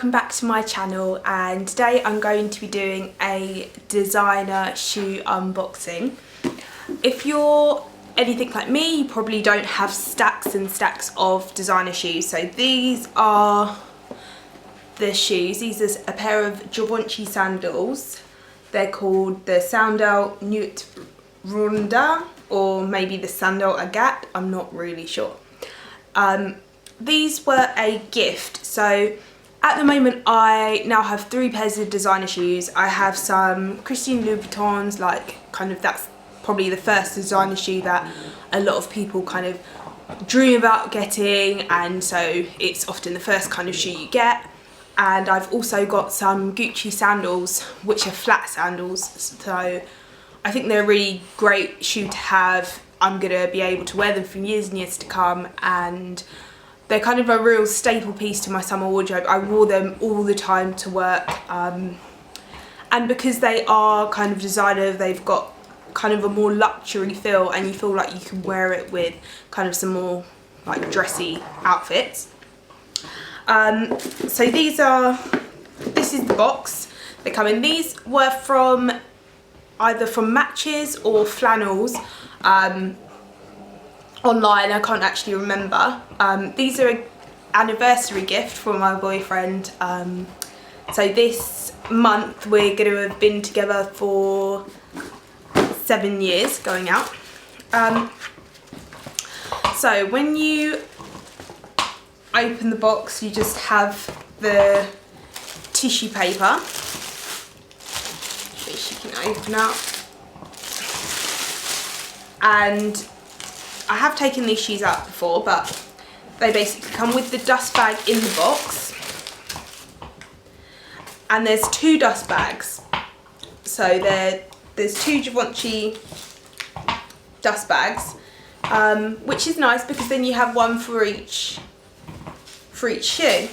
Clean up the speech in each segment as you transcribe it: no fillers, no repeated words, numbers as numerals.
welcome back to my channel, and today I'm going to be doing a designer shoe unboxing. If you're anything like me, you probably don't have stacks and stacks of designer shoes. So these are the shoes. These are a pair of GIVENCHY sandals. They're called the Sandal Nuit Runda, or maybe the Sandal Agate, I'm not really sure. These were a gift. So at the moment I now have 3 pairs of designer shoes. I have some Christian Louboutins, like kind of that's probably the first designer shoe that a lot of people kind of dream about getting, and so it's often the first kind of shoe you get. And I've also got some Gucci sandals, which are flat sandals, so I think they're a really great shoe to have. I'm gonna be able to wear them for years and years to come, and they're kind of a real staple piece to my summer wardrobe. I wore them all the time to work, and because they are kind of designer, they've got kind of a more luxury feel, and you feel like you can wear it with kind of some more like dressy outfits. So this is the box they come in. These were from either from Matches or Flannels. Online, I can't actually remember. These are an anniversary gift from my boyfriend. So this month we're going to have been together for 7 years going out. So when you open the box, you just have the tissue paper, which you can open up, and I have taken these shoes out before, but they basically come with the dust bag in the box, and there's 2 dust bags. So there's 2 GIVENCHY dust bags, which is nice because then you have one for each shoe.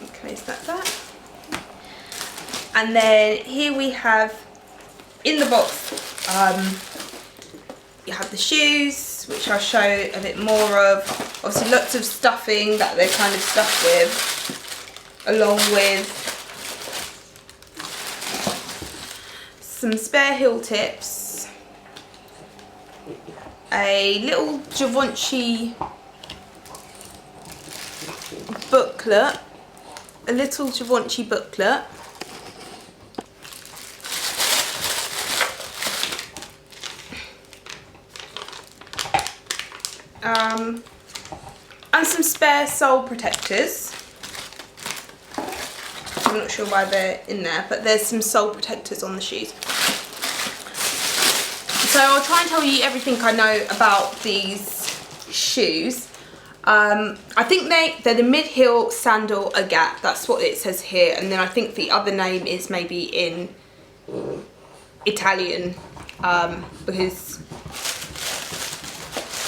Okay, so that's that. And then here we have, in the box, you have the shoes, which I'll show a bit more of. Obviously lots of stuffing that they're kind of stuffed with, along with some spare heel tips, a little GIVENCHY booklet, and some spare sole protectors. I'm not sure why they're in there, but there's some sole protectors on the shoes. So I'll try and tell you everything I know about these shoes. I think they're the mid-heel sandal agate, that's what it says here, and then I think the other name is maybe in Italian,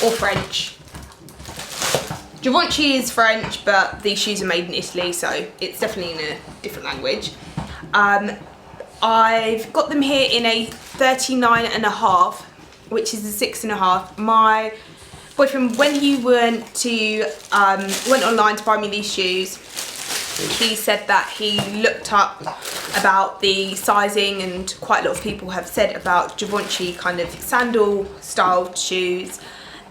or French. GIVENCHY is French, but these shoes are made in Italy, so it's definitely in a different language. I've got them here in a 39.5, which is a 6.5. My boyfriend, when he went online to buy me these shoes, he said that he looked up about the sizing, and quite a lot of people have said about GIVENCHY kind of sandal style shoes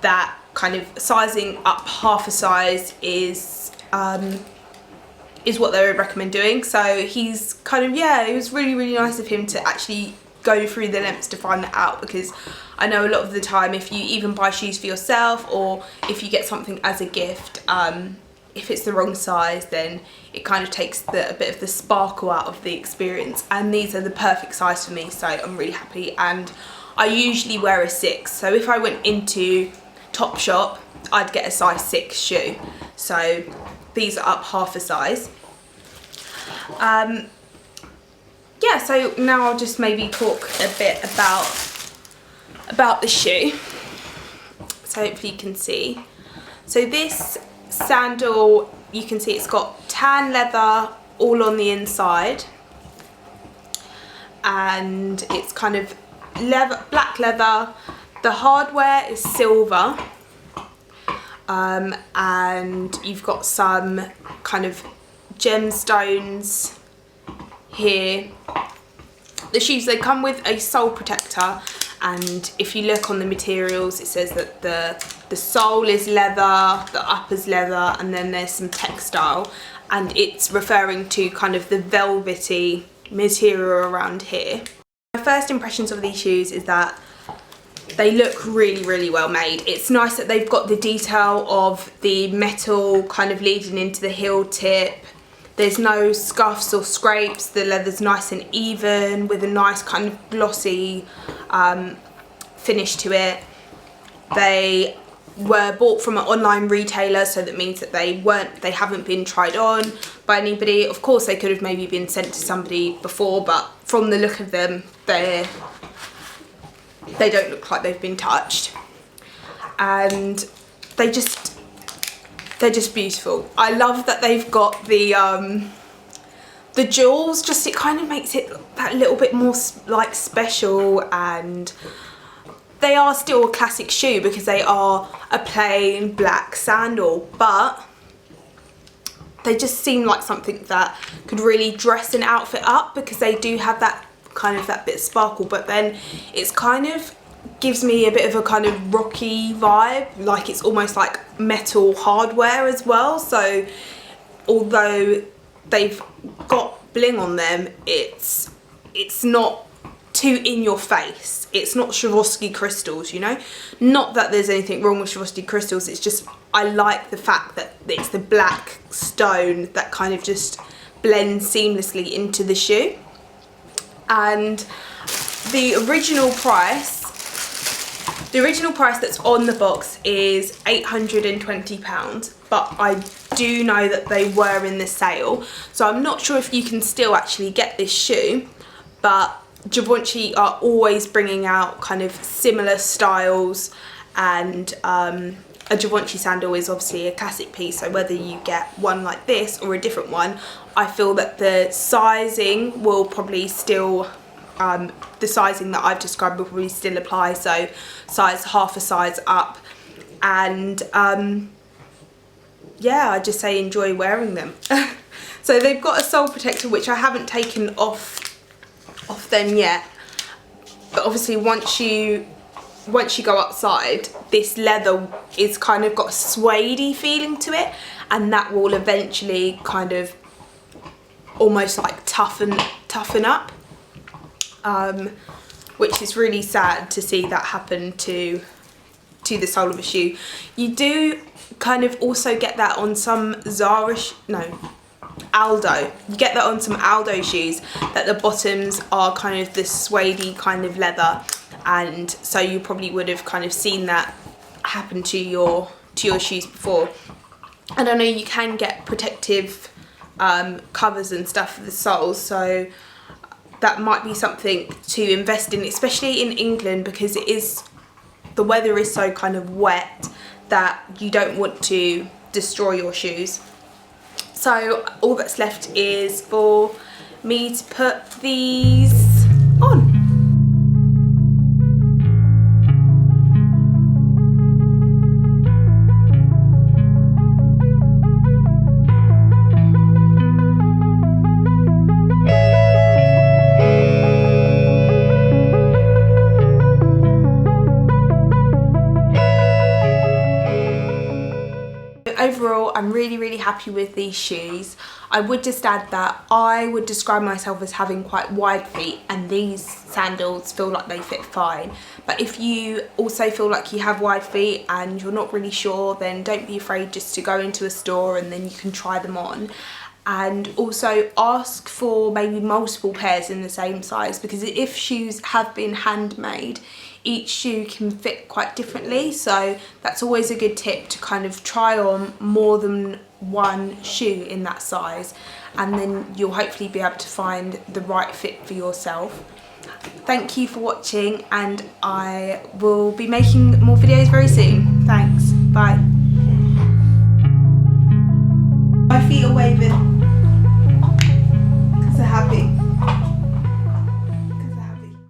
that kind of sizing up half a size is what they would recommend doing. So he's kind of, yeah, it was really, really nice of him to actually go through the lengths to find that out, because I know a lot of the time if you even buy shoes for yourself, or if you get something as a gift, if it's the wrong size, then it kind of takes a bit of the sparkle out of the experience, and these are the perfect size for me, so I'm really happy. And I usually wear a 6, so if I went into Topshop I'd get a size 6 shoe, so these are up half a size. Yeah, so now I'll just maybe talk a bit about the shoe, so hopefully you can see. So this sandal, you can see it's got tan leather all on the inside, and it's kind of black leather. The hardware is silver, and you've got some kind of gemstones here. The shoes, they come with a sole protector, and if you look on the materials, it says that the sole is leather, the upper's leather, and then there's some textile, and it's referring to kind of the velvety material around here. My first impressions of these shoes is that they look really, really well made. It's nice that they've got the detail of the metal kind of leading into the heel tip. There's no scuffs or scrapes. The leather's nice and even with a nice kind of glossy finish to it. They were bought from an online retailer, so that means that they haven't been tried on by anybody. Of course, they could have maybe been sent to somebody before, but from the look of them, they don't look like they've been touched, and they're just beautiful. I love that they've got the jewels. Just, it kind of makes it that little bit more like special, and they are still a classic shoe because they are a plain black sandal, but they just seem like something that could really dress an outfit up, because they do have that kind of that bit of sparkle, but then it's kind of gives me a bit of a kind of rocky vibe, like it's almost like metal hardware as well. So although they've got bling on them, it's not too in your face. It's not Swarovski crystals, you know. Not that there's anything wrong with Swarovski crystals, it's just I like the fact that it's the black stone that kind of just blends seamlessly into the shoe. And the original price that's on the box is £820, but I do know that they were in the sale, so I'm not sure if you can still actually get this shoe, but Givenchy are always bringing out kind of similar styles, and a Givenchy sandal is obviously a classic piece, so whether you get one like this or a different one, I feel that the sizing will probably still, the sizing that I've described will probably still apply, so half a size up. And yeah, I just say enjoy wearing them. So they've got a sole protector, which I haven't taken off them yet, but obviously once you go outside, this leather is kind of got a suede-y feeling to it, and that will eventually kind of almost like toughen up, which is really sad to see that happen to the sole of a shoe. You do kind of also get that on some Aldo. You get that on some Aldo shoes, that the bottoms are kind of this suede-y kind of leather, and so you probably would have kind of seen that happen to your shoes before. And I know you can get protective covers and stuff for the soles, so that might be something to invest in, especially in England, because the weather is so kind of wet that you don't want to destroy your shoes. So all that's left is for me to put these on. Overall, I'm really happy with these shoes. I would just add that I would describe myself as having quite wide feet, and these sandals feel like they fit fine. But if you also feel like you have wide feet and you're not really sure, then don't be afraid just to go into a store and then you can try them on. And also ask for maybe multiple pairs in the same size, because if shoes have been handmade, each shoe can fit quite differently, so that's always a good tip, to kind of try on more than one shoe in that size, and then you'll hopefully be able to find the right fit for yourself. Thank you for watching, and I will be making more videos very soon. Thanks, bye.